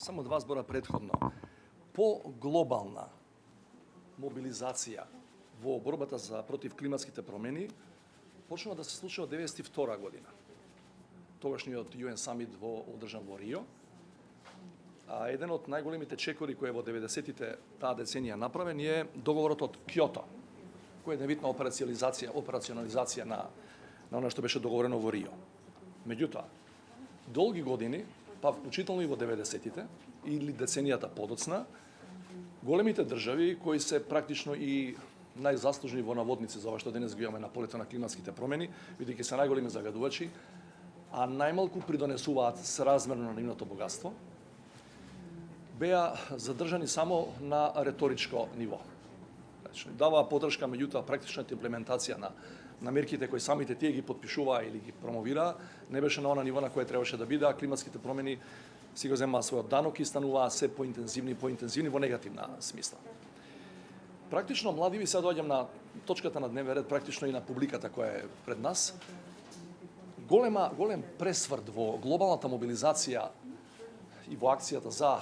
само два збора предходно. По глобална мобилизација во борбата за против климатските промени почнува да се случува од 1992 година. Тогашниот UN самит одржан во Рио. А еден од најголемите чекори кој во 90-тите таа деценија направен е договорот од Кјото, кој е невидна операционализација на она што беше договорено во Рио. Меѓутоа, долги години, па вклучително и во 90-тите или деценијата подоцна, големите држави кои се практично и најзаслужни во наводници за ова што денес го имаме на полето на климатските промени, бидејќи се најголеми загадувачи, а најмалку придонесуваат сразмерно на нивното богатство, беа задржани само на реторичко ниво. Значи, даваа подршка, меѓутоа практичната имплементација на мерките кои самите тие ги подпишуваа или ги промовираа, не беше на она ниво на кое требаше да биде, а климатските промени си го земаа својот данок и стануваа се поинтензивни во негативна смисла. Практично, млади, сега доаѓам на точката на дневен ред, практично и на публиката која е пред нас. Голем пресврт во глобалната мобилизација и во акцијата за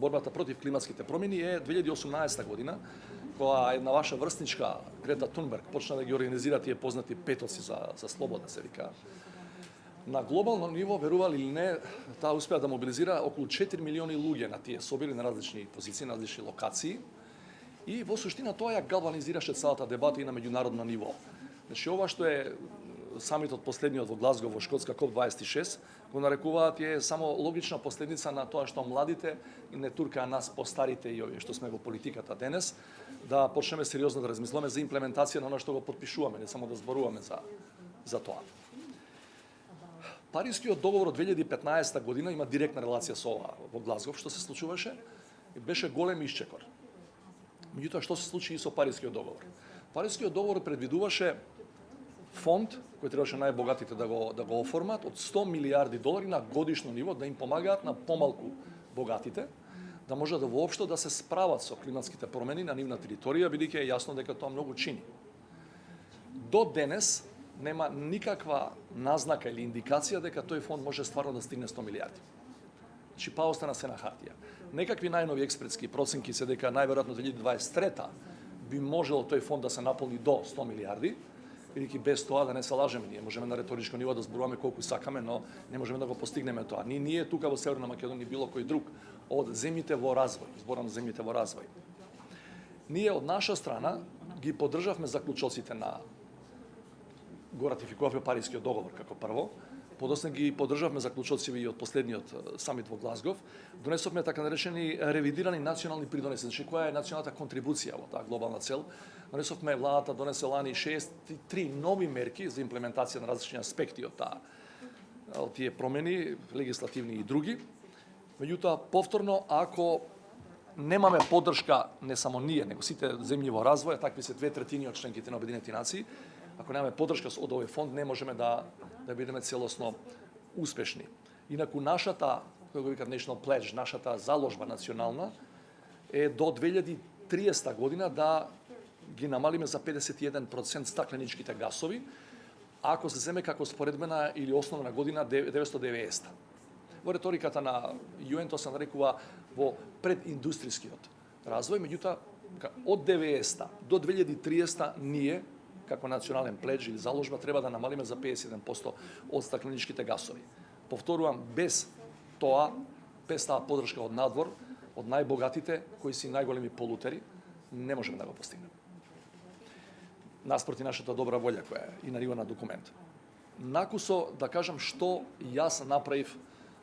борбата против климатските промени е 2018 година, кога една ваша врсничка Грета Тунберг почна да ги организира тие познати петоци за слобода, се вика. На глобално ниво, верували или не, таа успеа да мобилизира околу 4 милиони луѓе на тие собери на различни позиции, на различни локации. И во суштина тоа ја галванизираше целата дебата и на меѓународно ниво. Значи, ова што е самитот последниот во Глазго во Шкотска КОП26, го нарекуваат е само логична последница на тоа што младите и не туркаа нас постарите и овие што сме во политиката денес, да почнеме сериозно да размислуваме за имплементација на она што го подпишуваме, не само да зборуваме за тоа. Парискиот договор од 2015 година има директна релација со ова во Глазгов, што се случуваше, и беше голем исчекор. Меѓутоа, што се случи и со Парискиот договор? Парискиот договор предвидуваше фонд кој требаше најбогатите да го оформат од 100 милиарди долари на годишно ниво, да им помагаат на помалку богатите, да може да воопшто да се справат со климатските промени на нивна територија, бидејќи е јасно дека тоа многу чини. До денес нема никаква назнака или индикација дека тој фонд може стварно да стигне 100 милиарди. Значи, па остана се на хартија. Некакви најнови експертски проценки се дека најверојатно 2023 би можело тој фонд да се наполни до 100 милиарди, бидејќи без тоа, да не се лажеме, ние можеме на реторичко ниво да зборуваме колку сакаме, но не можеме да го постигнеме тоа. Ние тука во Северна Македонија било кој друг од земјите во развој, зборам земјите во развој. Ние од наша страна ги поддржавме заклучоците го ратификувавме Парискиот договор како прво, подосна ги поддржавме заклучоци и од последниот самит во Глазгов, донесовме така наречени ревидирани национални придонеси, значи која е националната контрибуција во таа глобална цел. Донесовме, владата донесе лани 63 нови мерки за имплементација на различни аспекти од тие промени, легислативни и други. Меѓутоа, повторно, ако немаме поддршка не само ние, него сите земји во развој, такви се 2/3 од членките на Обединетите нации, ако немаме поддршка од овој фонд, не можеме да бидеме целосно успешни. Инаку нашата, кој го викат National Pledge, нашата заложба национална е до 2030 година да ги намалиме за 51% стакленичките гасови, ако се земе како споредбена или основна година 1990. Во реториката на UN тоа се нарекува во прединдустријскиот развој, меѓутоа од 90 до 2030 ние како национален пледж или заложба треба да намалиме за 51% од стакленичките гасови. Повторувам, без тоа, без таа поддршка од надвор, од најбогатите, кои си најголеми полутери, не можеме да го постигнеме. Наспроти нашата добра волја која е и на ниво на документ. Накусо да кажам што јас направив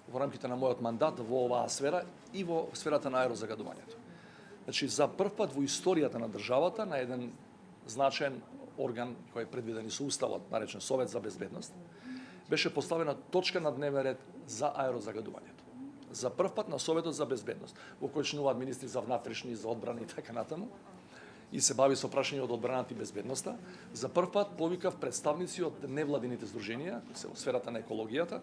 во рамките на мојот мандат во оваа сфера и во сферата на аерозагадувањето. Значи, за прв пат во историјата на државата, на еден значаен орган кој е предвиден и со уставот, наречен Совет за безбедност, беше поставена точка на дневен ред за аерозагадувањето. За прв пат на Советот за безбедност, во кој членуваат министри за внатрешни, за одбрана и така натаму, и се бави со прашање од одбраната и безбедноста, за прв пат повикав представници од невладините здруженија, кои се во сферата на екологијата,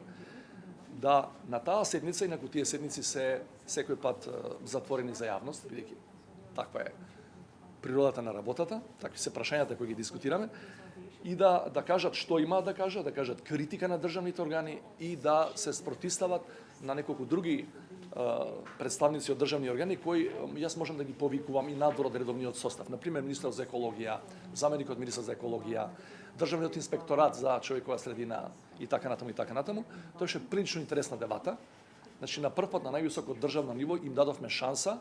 да на таа седница, инаку тие седници се секој пат затворени за јавност, бидејќи таква е природата на работата, такви се прашањата кои ги дискутираме, и да кажат што имаат да кажат критика на државните органи и да се спротистават на неколку други представници од државни органи кои јас можам да ги повикувам и надвор од редовниот состав. Например, министерот за екологија, заменикот министер за екологија, државниот инспекторат за човекова средина и така натаму и така натаму. Тоа беше прилично интересна дебата. Значи на прв пат на највисоко државно ниво им дадовме шанса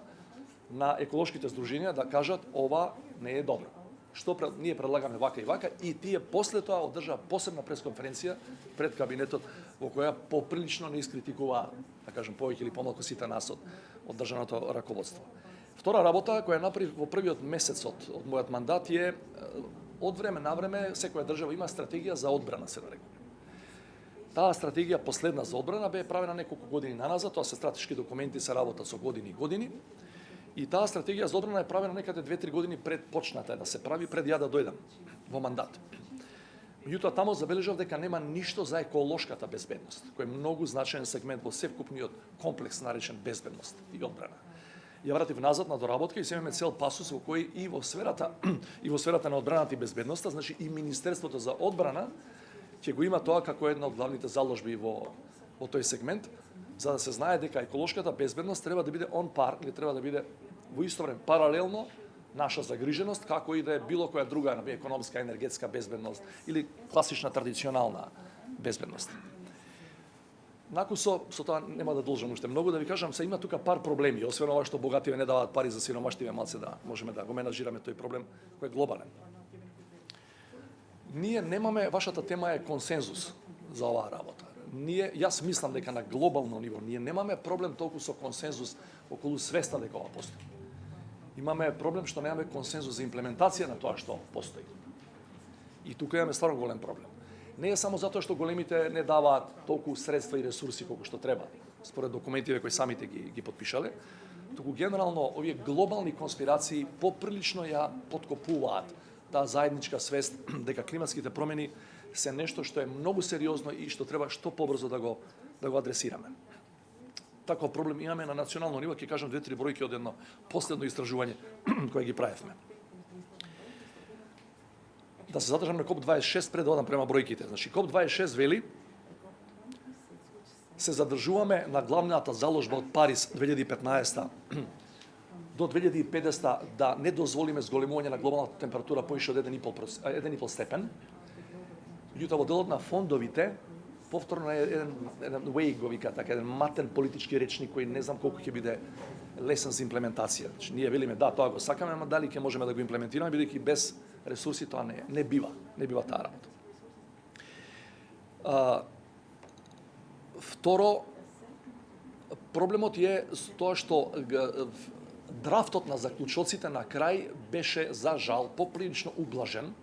на еколошките здруженија да кажат ова не е добро. Ние предлагаме вака и вака и тие после тоа одржаа посебна пресконференција пред кабинетот во која поприлично не искритикуваа, да кажем, повеќе или помалку сите нас од државното раководство. Втора работа која направи во првиот месец од мојот мандат е од време на време секоја држава има стратегија за одбрана, се нарекува. Таа стратегија последна за одбрана бе правена неколку години наназад, тоа се стратешки документи, се работат со години и години. И таа стратегија за одбрана е правена некаде 2-3 години пред почната да се прави, пред ја да дојдам во мандат. Меѓутоа таму забележав дека нема ништо за еколошката безбедност, кој е многу значаен сегмент во севкупниот комплекс наречен безбедност и одбрана. Ја вратив назад на доработка и се имаме цел пасус во кој и во сферата на одбраната и безбедноста, значи и Министерството за одбрана ќе го има тоа како една од главните заложби во тој сегмент, за да се знае дека еколошката безбедност треба да биде on par или треба да биде во исто време паралелно наша загриженост, како и да е било која друга економска, енергетска безбедност или класична традиционална безбедност. Накусо, со тоа нема да должам уште многу, да ви кажам, се има тука пар проблеми, освен ова што богативе не даваат пари за сиромаштиве, малце да можеме да го менаџираме тој проблем кој е глобален. Ние немаме, вашата тема е консензус за оваа работа. Јас мислам дека на глобално ниво ние немаме проблем толку со консензус околу свеста дека ова постои. Имаме проблем што немаме консензус за имплементација на тоа што постои. И тука имаме стварно голем проблем. Не е само затоа што големите не даваат толку средства и ресурси колку што треба, според документите кои самите ги потпишале, туку генерално овие глобални конспирации поприлично ја поткопуваат таа заедничка свест дека климатските промени се нешто што е многу сериозно и што треба што побрзо да го адресираме. Таков проблем имаме на национално ниво, ќе кажам 2-3 бројки од едно последно истражување кое ги правевме. Да се задржам на КОП-26 пред да одам према бројките. Значи КОП-26 вели се задржуваме на главната заложба од Париз 2015 до 2050 да не дозволиме зголемување на глобалната температура поише од 1,5 степен. Меѓутоа во делот на фондовите повторно е еден way го вика така, еден матен политички речник кој не знам колку ќе биде лесен за имплементација. Значи ние велиме да, тоа го сакаме, ама дали ќе можеме да го имплементираме бидејќи без ресурси тоа не бива таа работа. Второ, проблемот е тоа што драфтот на заклучоците на крај беше за жал поприлично ублажен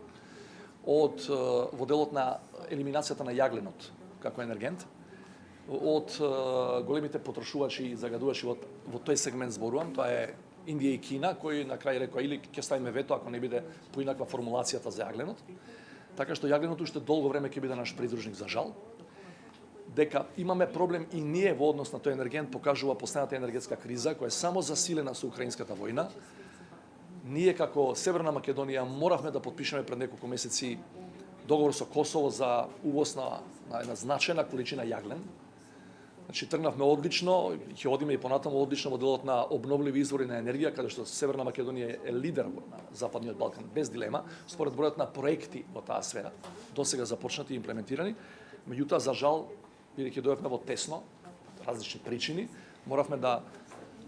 во делот на елиминацијата на јагленот како енергент, од големите потрошувачи и загадувачи во тој сегмент зборувам, тоа е Индија и Кина, кои на крај рекоа или ќе ставиме вето ако не биде поинаква формулацијата за јагленот. Така што јагленот уште долго време ќе биде наш придружник за жал. Дека имаме проблем и ние во однос на тој енергент покажува последната енергетска криза која е само засилена со украинската војна. Ние како Северна Македонија моравме да потпишеме пред неколку месеци договор со Косово за увоз на една значајна количина јаглен. Значи тргнавме одлично, ќе одиме и понатаму одлично во делот на обновливи извори на енергија, каде што Северна Македонија е лидер на Западниот Балкан без дилема, според бројот на проекти во таа сфера, досега започнати и имплементирани. Меѓутоа за жал, бидејќи дојдовме во тесно, различни причини, моравме да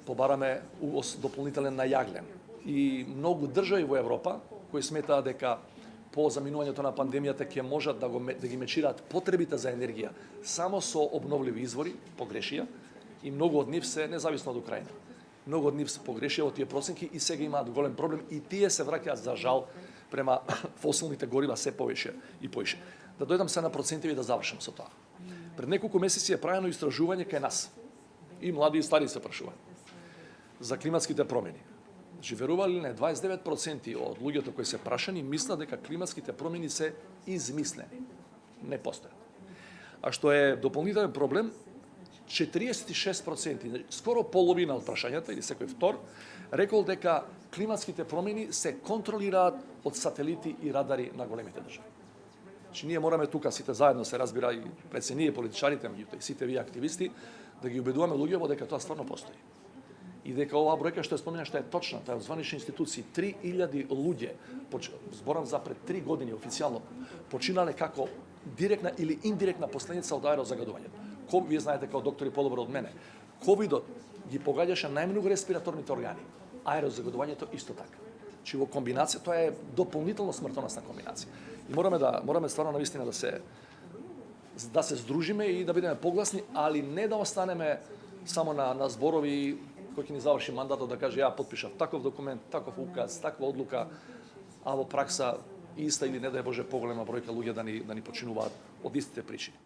побараме увоз дополнителен на јаглен. И многу држави во Европа кои сметаат дека по заминувањето на пандемијата ќе можат да ги мечираат потребите за енергија само со обновливи извори, погрешија, и многу од нив се независно од Украина. Многу од нив се погрешија во тие проценки и сега имаат голем проблем и тие се враќаат за жал према фосилните горива се повеќе и поише. Да дојдам се на процентиви да завршам со тоа. Пред неколку месеци е правено истражување кај нас. И млади и стари се прашуваат за климатските промени. Значи, верували не, 29% од луѓето кои се прашани мислат дека климатските промени се измислени. Не постојат. А што е дополнителен проблем, 46%, скоро половина од прашањата, или секој втор, рекол дека климатските промени се контролираат од сателити и радари на големите држави. Значи, ние мораме тука сите заедно, се разбира и пред се ние политичарите, меѓутоа и сите вие активисти, да ги убедуваме луѓето дека тоа стварно постои. И дека оваа бројка што ја споминаш е точна, тоа е од званични институции, 3000 луѓе, зборам за пред 3 години официјално, починале како директна или индиректна последица од аерозагадувањето. Вие знаете као доктори подобро од мене, ковидот ги погаѓаше најмногу респираторните органи, аерозагадувањето исто така. Чи во комбинација тоа е дополнително смртоносна комбинација. И мораме стварно навистина да се здружиме и да бидеме погласни, али не да останеме само на зборови кој ќе ни заврши мандатот да каже ја потпишав таков документ, таков указ, таква одлука, а во пракса иста или не дај Боже поголема бројка луѓе да ни починуваат од истите причини.